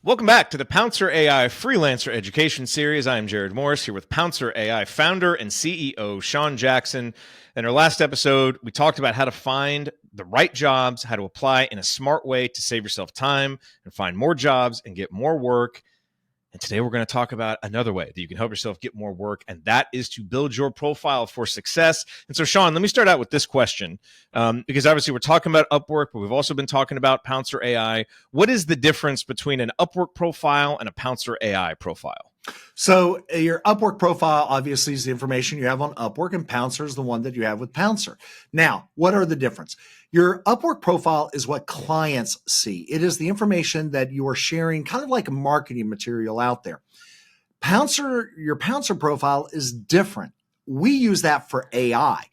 Welcome back to the Pouncer AI Freelancer Education Series. I am Jerod Morris here with Pouncer AI founder and CEO Sean Jackson. In our last episode, we talked about how to find the right jobs, how to apply in a smart way to save yourself time and find more jobs and get more work. And today we're going to talk about another way that you can help yourself get more work, and that is to build your profile for success. And so, Sean, let me start out with this question, because obviously we're talking about Upwork, but we've also been talking about Pouncer AI. What is the difference between an Upwork profile and a Pouncer AI profile? So your Upwork profile obviously is the information you have on Upwork, and Pouncer is the one that you have with Pouncer. Now, what are the difference? Your Upwork profile is what clients see. It is the information that you are sharing, kind of like a marketing material out there. Your Pouncer profile is different. We use that for AI.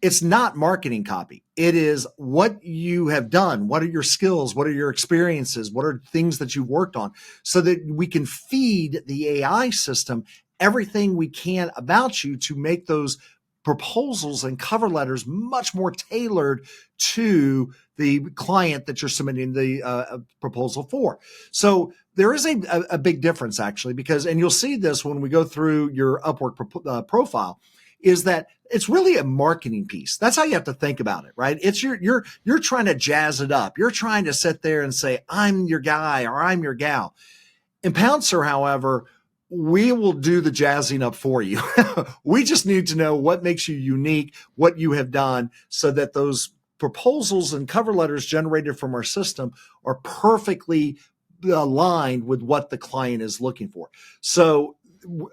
It's not marketing copy. It is what you have done. What are your skills? What are your experiences? What are things that you've worked on, so that we can feed the AI system everything we can about you to make those proposals and cover letters much more tailored to the client that you're submitting the proposal for. So there is a big difference, actually, because, and you'll see this when we go through your Upwork profile, is that it's really a marketing piece. That's how you have to think about it, right? It's you're trying to jazz it up. You're trying to sit there and say, I'm your guy or I'm your gal. In Pouncer, however, we will do the jazzing up for you. We just need to know what makes you unique, what you have done, so that those proposals and cover letters generated from our system are perfectly aligned with what the client is looking for. So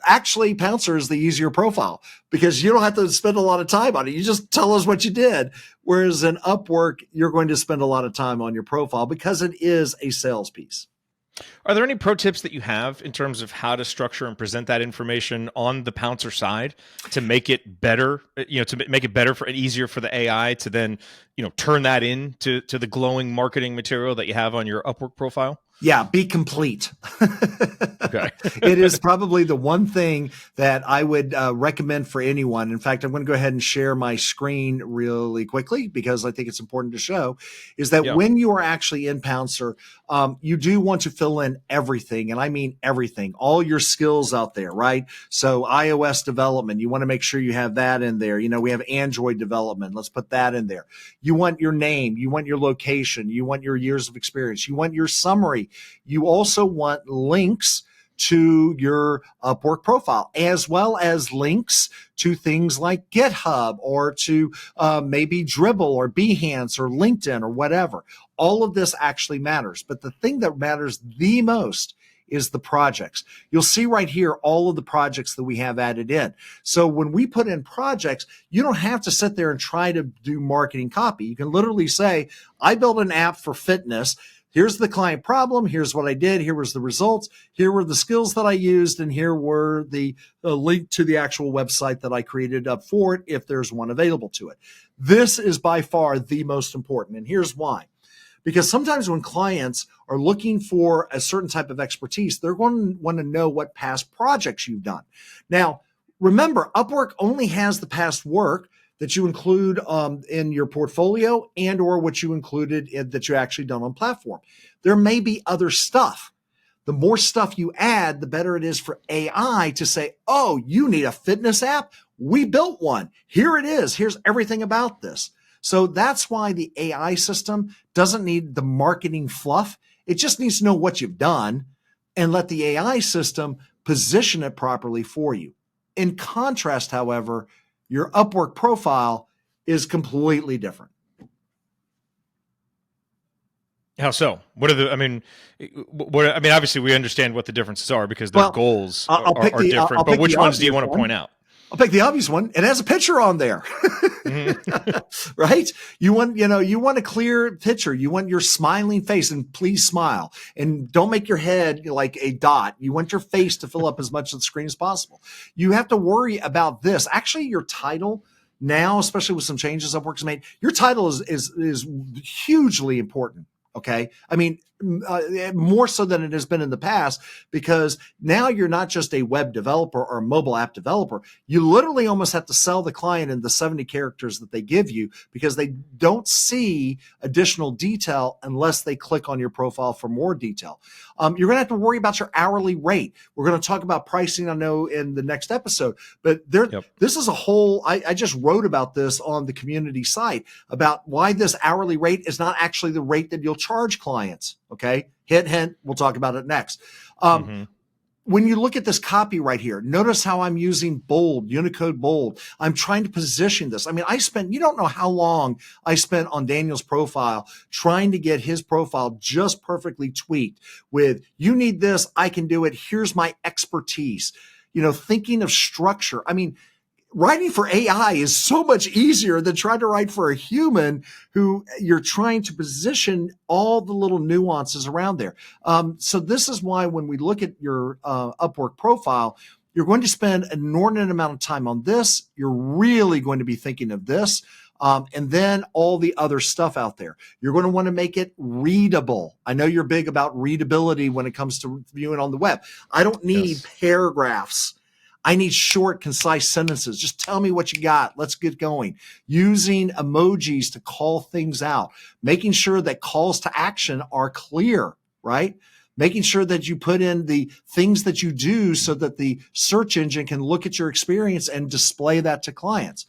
actually, Pouncer is the easier profile because you don't have to spend a lot of time on it. You just tell us what you did. Whereas in Upwork, you're going to spend a lot of time on your profile because it is a sales piece. Are there any pro tips that you have in terms of how to structure and present that information on the Pouncer side to make it better, to make it better and easier for the AI to then, turn that into the glowing marketing material that you have on your Upwork profile? Yeah, be complete. Okay. It is probably the one thing that I would recommend for anyone. In fact, I'm going to go ahead and share my screen really quickly because I think it's important to show, is that when you are actually in Pouncer, you do want to fill in everything. And I mean everything, all your skills out there, right? So iOS development, you want to make sure you have that in there. We have Android development. Let's put that in there. You want your name. You want your location. You want your years of experience. You want your summary. You also want links to your Upwork profile, as well as links to things like GitHub or to maybe Dribbble or Behance or LinkedIn or whatever. All of this actually matters. But the thing that matters the most is the projects. You'll see right here all of the projects that we have added in. So when we put in projects, you don't have to sit there and try to do marketing copy. You can literally say, I built an app for fitness. Here's the client problem. Here's what I did. Here was the results. Here were the skills that I used. And here were the link to the actual website that I created up for it, if there's one available to it. This is by far the most important. And here's why. Because sometimes when clients are looking for a certain type of expertise, they're going to want to know what past projects you've done. Now, remember, Upwork only has the past work that you include in your portfolio and or what you included that you actually done on platform. There may be other stuff. The more stuff you add, the better it is for AI to say, oh, you need a fitness app? We built one. Here it is. Here's everything about this. So that's why the AI system doesn't need the marketing fluff. It just needs to know what you've done and let the AI system position it properly for you. In contrast, however, your Upwork profile is completely different. How so? Obviously we understand what the differences are because their goals are different, but which ones do you want to point out? I'll pick the obvious one. It has a picture on there, right? You want a clear picture. You want your smiling face, and please smile, and don't make your head like a dot. You want your face to fill up as much of the screen as possible. You have to worry about this. Actually, your title now, especially with some changes Upwork's made, your title is hugely important. Okay. I mean, more so than it has been in the past, because now you're not just a web developer or a mobile app developer. You literally almost have to sell the client in the 70 characters that they give you, because they don't see additional detail unless they click on your profile for more detail. You're going to have to worry about your hourly rate. We're going to talk about pricing, I know, in the next episode, but this is a whole, I just wrote about this on the community site about why this hourly rate is not actually the rate that you'll charge clients. Okay. Hint, hint. We'll talk about it next. When you look at this copy right here, notice how I'm using bold, Unicode bold. I'm trying to position this. I mean, you don't know how long I spent on Daniel's profile trying to get his profile just perfectly tweaked with, you need this, I can do it. Here's my expertise. Thinking of structure. I mean, writing for AI is so much easier than trying to write for a human who you're trying to position all the little nuances around there. So this is why when we look at your Upwork profile, you're going to spend an inordinate amount of time on this. You're really going to be thinking of this. And then all the other stuff out there. You're going to want to make it readable. I know you're big about readability when it comes to viewing on the web. I don't need paragraphs. I need short, concise sentences. Just tell me what you got. Let's get going. Using emojis to call things out. Making sure that calls to action are clear, right? Making sure that you put in the things that you do so that the search engine can look at your experience and display that to clients.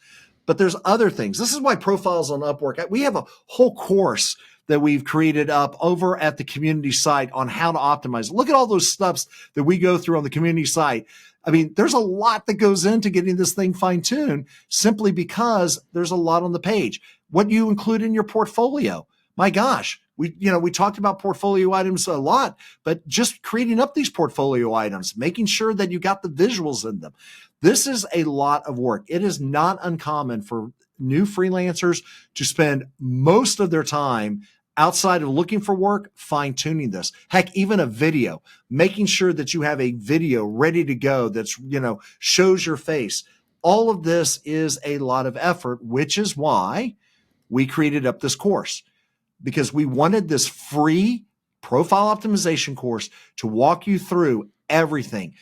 But there's other things. This is why profiles on Upwork, we have a whole course that we've created up over at the community site on how to optimize. Look at all those steps that we go through on the community site. I mean, there's a lot that goes into getting this thing fine-tuned simply because there's a lot on the page. What you include in your portfolio. My gosh, we talked about portfolio items a lot, but just creating up these portfolio items, making sure that you got the visuals in them. This is a lot of work. It is not uncommon for new freelancers to spend most of their time outside of looking for work, fine-tuning this. Heck, even a video, making sure that you have a video ready to go that's, shows your face. All of this is a lot of effort, which is why we created up this course, because we wanted this free profile optimization course to walk you through everything.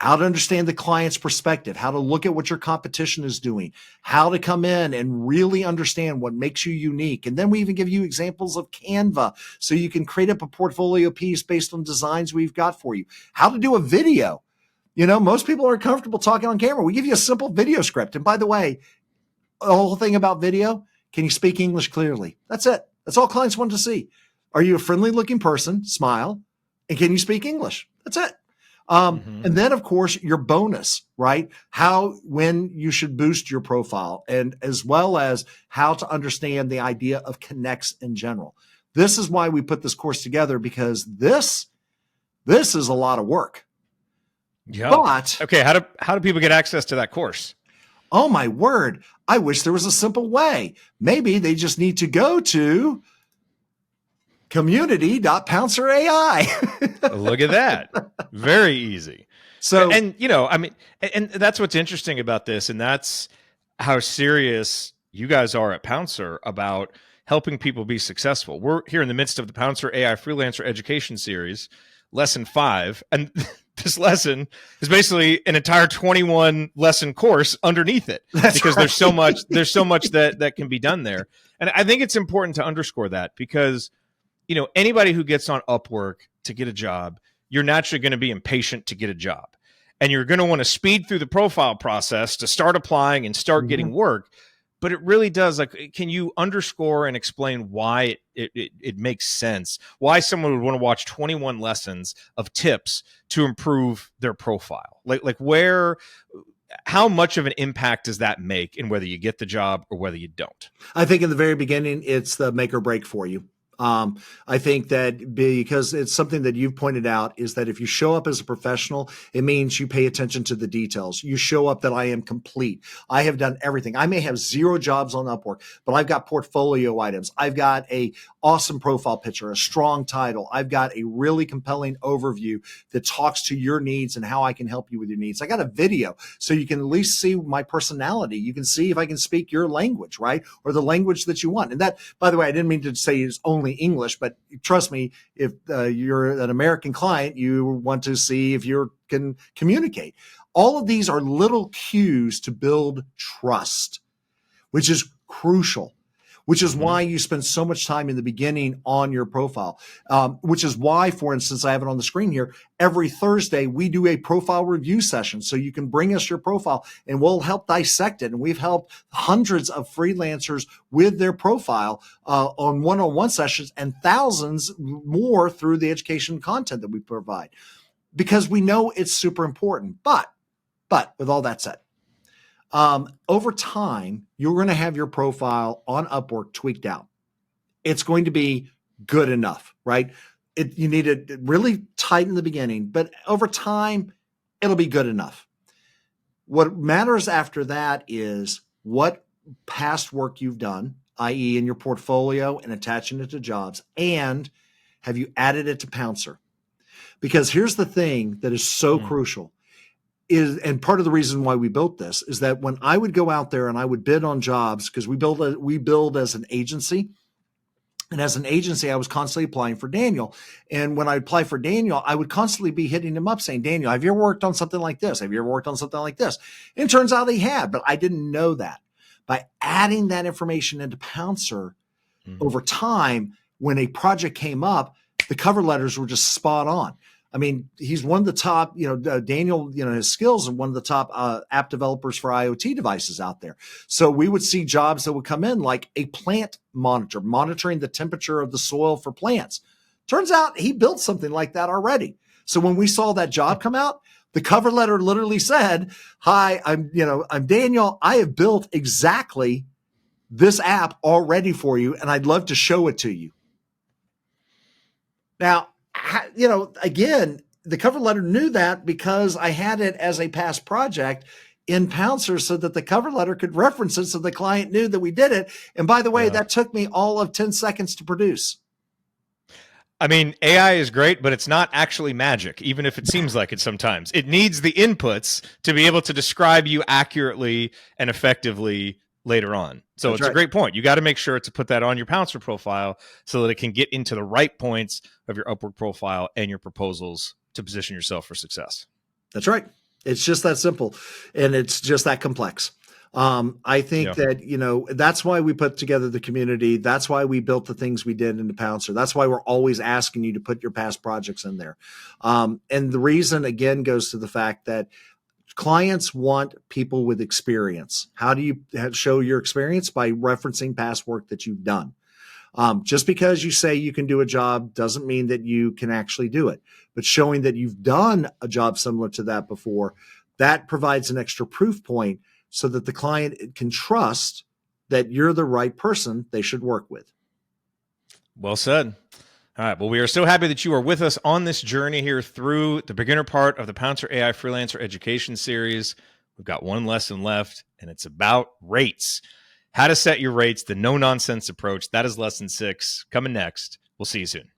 How to understand the client's perspective, how to look at what your competition is doing, how to come in and really understand what makes you unique. And then we even give you examples of Canva so you can create up a portfolio piece based on designs we've got for you. How to do a video. Most people are comfortable talking on camera. We give you a simple video script. And by the way, the whole thing about video, can you speak English clearly? That's it. That's all clients want to see. Are you a friendly looking person? Smile. And can you speak English? That's it. And then, of course, your bonus, right? When you should boost your profile, and as well as how to understand the idea of connects in general. This is why we put this course together, because this is a lot of work. Yeah. But okay, how do people get access to that course? Oh my word. I wish there was a simple way. Maybe they just need to go to community.PouncerAI. Look at that. Very easy. So, and that's what's interesting about this. And that's how serious you guys are at Pouncer about helping people be successful. We're here in the midst of the Pouncer AI Freelancer Education Series, lesson 5. And this lesson is basically an entire 21 lesson course underneath it. That's because right. there's so much that can be done there. And I think it's important to underscore that, because anybody who gets on Upwork to get a job, you're naturally going to be impatient to get a job. And you're going to want to speed through the profile process to start applying and start getting work. But it really does, can you underscore and explain why it makes sense? Why someone would want to watch 21 lessons of tips to improve their profile? How much of an impact does that make in whether you get the job or whether you don't? I think in the very beginning, it's the make or break for you. I think that because it's something that you've pointed out, is that if you show up as a professional, it means you pay attention to the details. You show up that I am complete. I have done everything. I may have 0 jobs on Upwork, but I've got portfolio items. I've got a awesome profile picture, a strong title. I've got a really compelling overview that talks to your needs and how I can help you with your needs. I got a video so you can at least see my personality. You can see if I can speak your language, right? Or the language that you want. And that, by the way, I didn't mean to say is only only English, but trust me, if you're an American client, you want to see if you can communicate. All of these are little cues to build trust, which is crucial, which is why you spend so much time in the beginning on your profile, which is why, for instance, I have it on the screen here, every Thursday we do a profile review session. So you can bring us your profile and we'll help dissect it. And we've helped hundreds of freelancers with their profile on one-on-one sessions and thousands more through the education content that we provide, because we know it's super important. But with all that said, over time, you're going to have your profile on Upwork tweaked out. It's going to be good enough, right? You need to really tight in the beginning, but over time, it'll be good enough. What matters after that is what past work you've done, i.e. in your portfolio and attaching it to jobs, and have you added it to Pouncer? Because here's the thing that is so crucial. And part of the reason why we built this is that when I would go out there and I would bid on jobs, because we build as an agency, and as an agency, I was constantly applying for Daniel. And when I apply for Daniel, I would constantly be hitting him up saying, Daniel, have you ever worked on something like this? Have you ever worked on something like this? And it turns out he had, but I didn't know that. By adding that information into Pouncer over time, when a project came up, the cover letters were just spot on. I mean, he's one of the top, Daniel, his skills are one of the top app developers for IoT devices out there. So we would see jobs that would come in like a plant monitor, monitoring the temperature of the soil for plants. Turns out he built something like that already. So when we saw that job come out, the cover letter literally said, hi, I'm Daniel. I have built exactly this app already for you, and I'd love to show it to you. Now, again, the cover letter knew that because I had it as a past project in Pouncer so that the cover letter could reference it so the client knew that we did it. And by the way, that took me all of 10 seconds to produce. I mean, AI is great, but it's not actually magic, even if it seems like it sometimes. It needs the inputs to be able to describe you accurately and effectively later on. So it's a great point. You got to make sure to put that on your Pouncer profile so that it can get into the right points of your Upwork profile and your proposals to position yourself for success. That's right. It's just that simple. And it's just that complex. I think that, that's why we put together the community. That's why we built the things we did into Pouncer. That's why we're always asking you to put your past projects in there. And the reason, again, goes to the fact that clients want people with experience. How do you show your experience? By referencing past work that you've done. Just because you say you can do a job doesn't mean that you can actually do it. But showing that you've done a job similar to that before, that provides an extra proof point so that the client can trust that you're the right person they should work with. Well said. All right. Well, we are so happy that you are with us on this journey here through the beginner part of the Pouncer AI Freelancer Education Series. We've got one lesson left, and it's about rates. How to set your rates, the no-nonsense approach. That is lesson 6. Coming next. We'll see you soon.